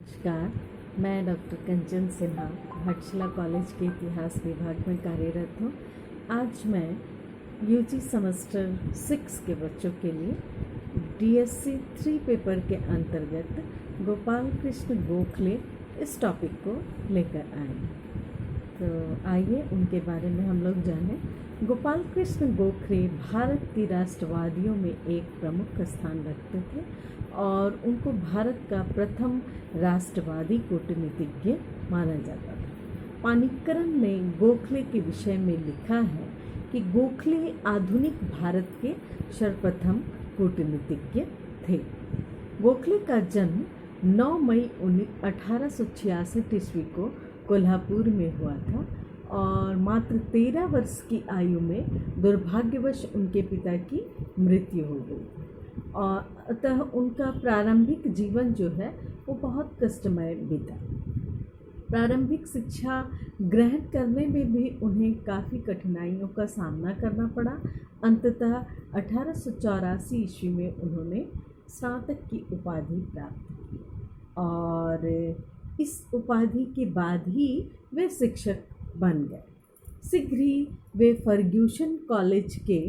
नमस्कार। मैं डॉक्टर कंचन सिन्हा घाटशिला कॉलेज के इतिहास विभाग में कार्यरत हूँ। आज मैं यूजी सेमेस्टर 6 के बच्चों के लिए डीएससी 3 पेपर के अंतर्गत गोपाल कृष्ण गोखले इस टॉपिक को लेकर आए हैं। तो आइए उनके बारे में हम लोग जानें। गोपाल कृष्ण गोखले भारत के राष्ट्रवादियों में एक प्रमुख स्थान रखते थे और उनको भारत का प्रथम राष्ट्रवादी कूटनीतिज्ञ माना जाता था। पाणिक्करन ने गोखले के विषय में लिखा है कि गोखले आधुनिक भारत के सर्वप्रथम कूटनीतिज्ञ थे। गोखले का जन्म 9 मई 1866 ईस्वी को कोल्हापुर में हुआ था और मात्र 13 वर्ष की आयु में दुर्भाग्यवश उनके पिता की मृत्यु हो गई और अतः उनका प्रारंभिक जीवन जो है वो बहुत कष्टमय बीता। प्रारंभिक शिक्षा ग्रहण करने में भी उन्हें काफ़ी कठिनाइयों का सामना करना पड़ा। अंततः 1884 ईस्वी में उन्होंने स्नातक की उपाधि प्राप्त की और इस उपाधि के बाद ही वे शिक्षक बन गए। शीघ्र ही वे फर्ग्यूसन कॉलेज के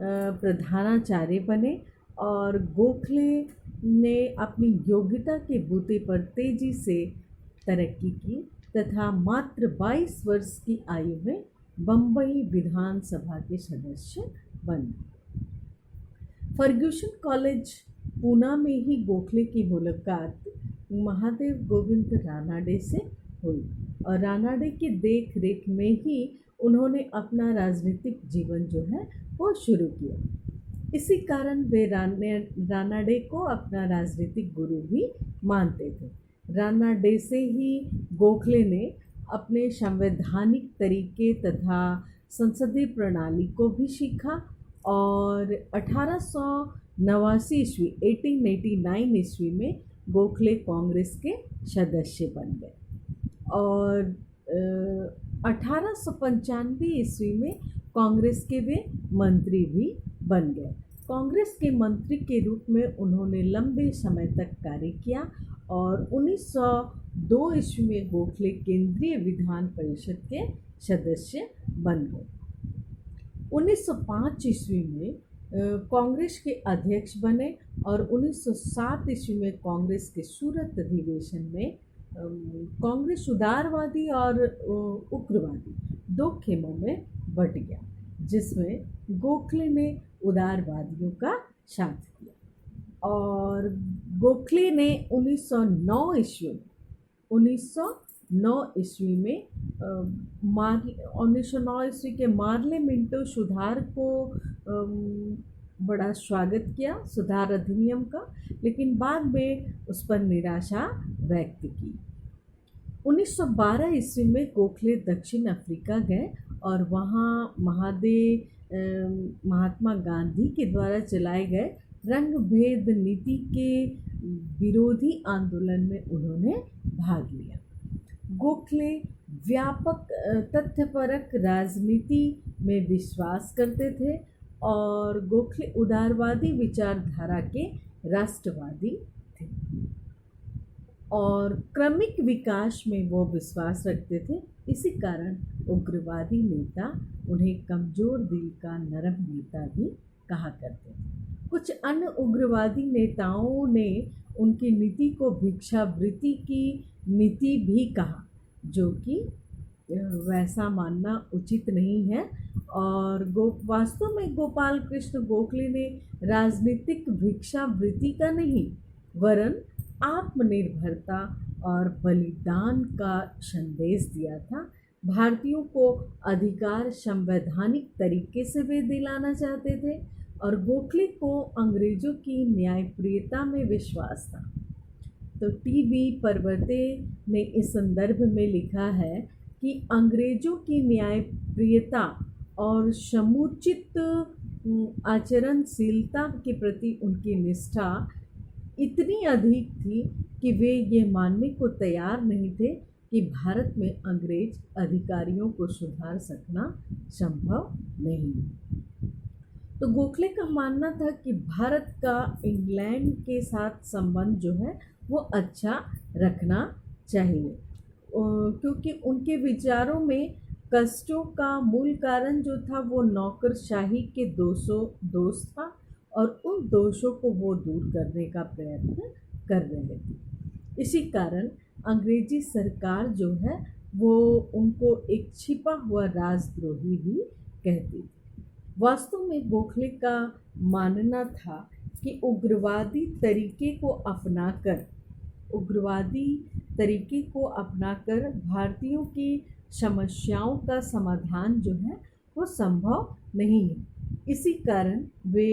प्रधानाचार्य बने और गोखले ने अपनी योग्यता के बूते पर तेजी से तरक्की की तथा मात्र 22 वर्ष की आयु में बम्बई विधानसभा के सदस्य बने। फर्ग्यूसन कॉलेज पूना में ही गोखले की मुलाकात महादेव गोविंद रानाडे से हुई और रानाडे की देख रेख में ही उन्होंने अपना राजनीतिक जीवन जो है वो शुरू किया। इसी कारण वे रानाडे को अपना राजनीतिक गुरु भी मानते थे। रानाडे से ही गोखले ने अपने संवैधानिक तरीके तथा संसदीय प्रणाली को भी सीखा और 1889 ईस्वी 1889 ईस्वी में गोखले कांग्रेस के सदस्य बन गए और 1895 ईस्वी में कांग्रेस के वे मंत्री भी बन गए। कांग्रेस के मंत्री के रूप में उन्होंने लंबे समय तक कार्य किया और 1902 ईस्वी में गोखले केंद्रीय विधान परिषद के सदस्य बन गए। 1905 ईस्वी में कांग्रेस के अध्यक्ष बने और 1907 ईस्वी में कांग्रेस के सूरत अधिवेशन में कांग्रेस उदारवादी और उग्रवादी दो खेमों में बट गया, जिसमें गोखले ने उदारवादियों का साथ दिया और गोखले ने 1909 ईस्वी में 1909 ईस्वी के मार्ले मिंटो सुधार को बड़ा स्वागत किया, सुधार अधिनियम का, लेकिन बाद में उस पर निराशा व्यक्त की। 1912 ईस्वी में गोखले दक्षिण अफ्रीका गए और वहाँ महात्मा गांधी के द्वारा चलाए गए रंग भेद नीति के विरोधी आंदोलन में उन्होंने भाग लिया। गोखले व्यापक तथ्यपरक राजनीति में विश्वास करते थे और गोखले उदारवादी विचारधारा के राष्ट्रवादी थे और क्रमिक विकास में वो विश्वास रखते थे। इसी कारण उग्रवादी नेता उन्हें कमज़ोर दिल का नरम नेता भी कहा करते थे। कुछ अन्य उग्रवादी नेताओं ने उनकी नीति को भिक्षावृत्ति की नीति भी कहा, जो कि वैसा मानना उचित नहीं है और वास्तव में गोपाल कृष्ण गोखले ने राजनीतिक भिक्षावृत्ति का नहीं वरन आत्मनिर्भरता और बलिदान का संदेश दिया था। भारतीयों को अधिकार संवैधानिक तरीके से वे दिलाना चाहते थे और गोखले को अंग्रेज़ों की न्यायप्रियता में विश्वास था। तो टी.बी. परवते ने इस संदर्भ में लिखा है कि अंग्रेज़ों की न्यायप्रियता और समुचित आचरणशीलता के प्रति उनकी निष्ठा इतनी अधिक थी कि वे ये मानने को तैयार नहीं थे कि भारत में अंग्रेज अधिकारियों को सुधार सकना संभव नहीं। तो गोखले का मानना था कि भारत का इंग्लैंड के साथ संबंध जो है वो अच्छा रखना चाहिए। क्योंकि उनके विचारों में कष्टों का मूल कारण जो था वो नौकरशाही के दोष था, और उन दोषों को वो दूर करने का प्रयत्न कर रहे थे। इसी कारण अंग्रेजी सरकार जो है वो उनको एक छिपा हुआ राजद्रोही भी कहती थी। वास्तव में गोखले का मानना था कि उग्रवादी तरीके को अपनाकर भारतीयों की समस्याओं का समाधान जो है वो संभव नहीं है। इसी कारण वे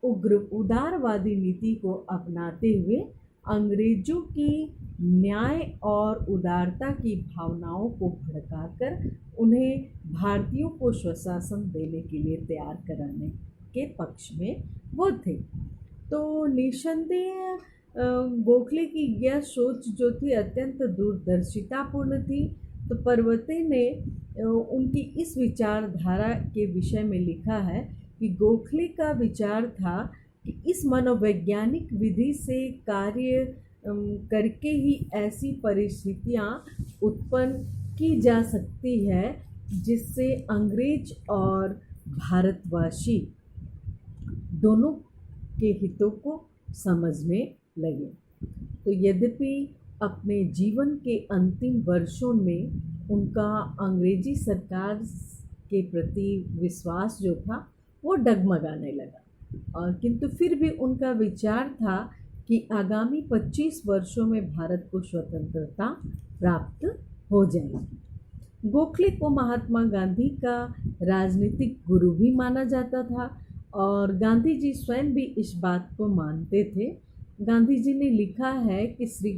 उदारवादी नीति को अपनाते हुए अंग्रेजों की न्याय और उदारता की भावनाओं को भड़काकर उन्हें भारतीयों को स्वशासन देने के लिए तैयार कराने के पक्ष में वो थे। तो निसंदेह गोखले की यह सोच जो थी अत्यंत दूरदर्शितापूर्ण थी। तो पर्वते ने उनकी इस विचारधारा के विषय में लिखा है कि गोखले का विचार था कि इस मनोवैज्ञानिक विधि से कार्य करके ही ऐसी परिस्थितियाँ उत्पन्न की जा सकती है जिससे अंग्रेज और भारतवासी दोनों के हितों को समझने लगे। तो यद्यपि अपने जीवन के अंतिम वर्षों में उनका अंग्रेजी सरकार के प्रति विश्वास जो था वो डगमगाने लगा, और किंतु फिर भी उनका विचार था कि आगामी 25 वर्षों में भारत को स्वतंत्रता प्राप्त हो जाएगी। गोखले को महात्मा गांधी का राजनीतिक गुरु भी माना जाता था, और गांधी जी स्वयं भी इस बात को मानते थे। गांधी जी ने लिखा है कि श्री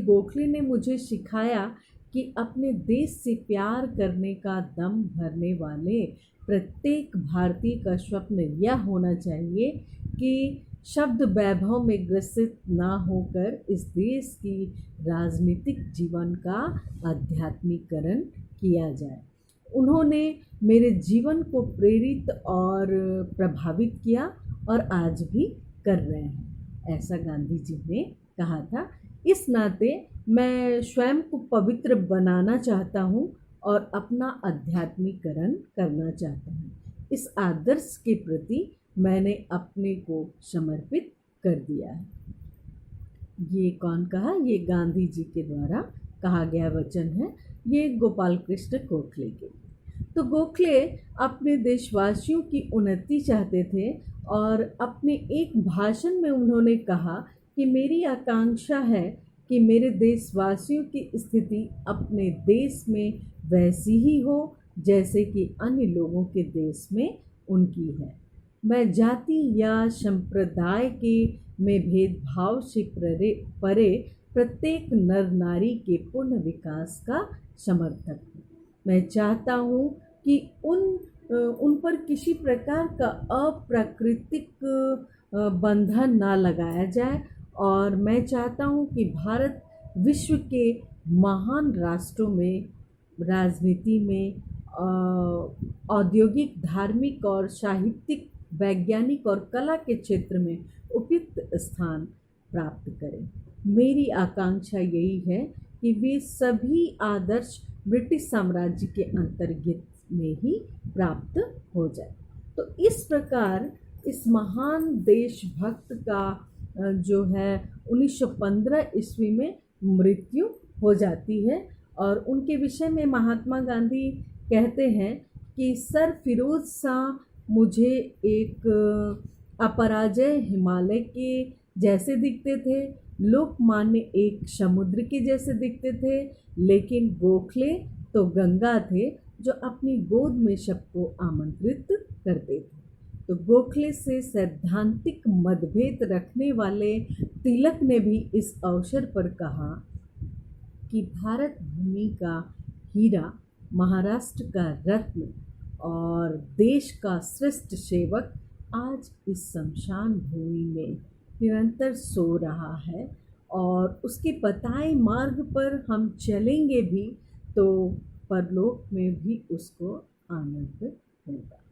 गोखले ने मुझे सिखाया कि अपने देश से प्यार करने का दम भरने वाले प्रत्येक भारतीय का स्वप्न यह होना चाहिए कि शब्द वैभव में ग्रसित ना होकर इस देश की राजनीतिक जीवन का आध्यात्मिकरण किया जाए। उन्होंने मेरे जीवन को प्रेरित और प्रभावित किया और आज भी कर रहे हैं, ऐसा गांधी जी ने कहा था। इस नाते मैं स्वयं को पवित्र बनाना चाहता हूँ और अपना आध्यात्मिकरण करना चाहता हूँ। इस आदर्श के प्रति मैंने अपने को समर्पित कर दिया है। ये कौन कहा? ये गांधी जी के द्वारा कहा गया वचन है, ये गोपाल कृष्ण गोखले के। तो गोखले अपने देशवासियों की उन्नति चाहते थे, और अपने एक भाषण में उन्होंने कहा कि मेरी आकांक्षा है कि मेरे देशवासियों की स्थिति अपने देश में वैसी ही हो जैसे कि अन्य लोगों के देश में उनकी है। मैं जाति या संप्रदाय के में भेदभाव से परे प्रत्येक नर नारी के पूर्ण विकास का समर्थक हूँ। मैं चाहता हूँ कि उन पर किसी प्रकार का अप्राकृतिक बंधन ना लगाया जाए, और मैं चाहता हूँ कि भारत विश्व के महान राष्ट्रों में राजनीति में औद्योगिक, धार्मिक और साहित्यिक, वैज्ञानिक और कला के क्षेत्र में उपयुक्त स्थान प्राप्त करें। मेरी आकांक्षा यही है कि वे सभी आदर्श ब्रिटिश साम्राज्य के अंतर्गत में ही प्राप्त हो जाए। तो इस प्रकार इस महान देशभक्त का जो है 1915 ईस्वी में मृत्यु हो जाती है, और उनके विषय में महात्मा गांधी कहते हैं कि सर फिरोज शाह मुझे एक अपराजय हिमालय के जैसे दिखते थे, लोकमान्य एक समुद्र के जैसे दिखते थे, लेकिन गोखले तो गंगा थे जो अपनी गोद में सबको आमंत्रित करते थे। तो गोखले से सैद्धांतिक मतभेद रखने वाले तिलक ने भी इस अवसर पर कहा कि भारत भूमि का हीरा, महाराष्ट्र का रत्न और देश का श्रेष्ठ सेवक आज इस शमशान भूमि में निरंतर सो रहा है, और उसके बताए मार्ग पर हम चलेंगे भी तो परलोक में भी उसको आनंद होगा।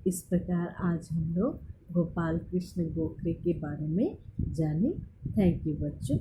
इस प्रकार आज हम लोग गोपाल कृष्ण गोखले के बारे में जाने। थैंक यू बच्चों।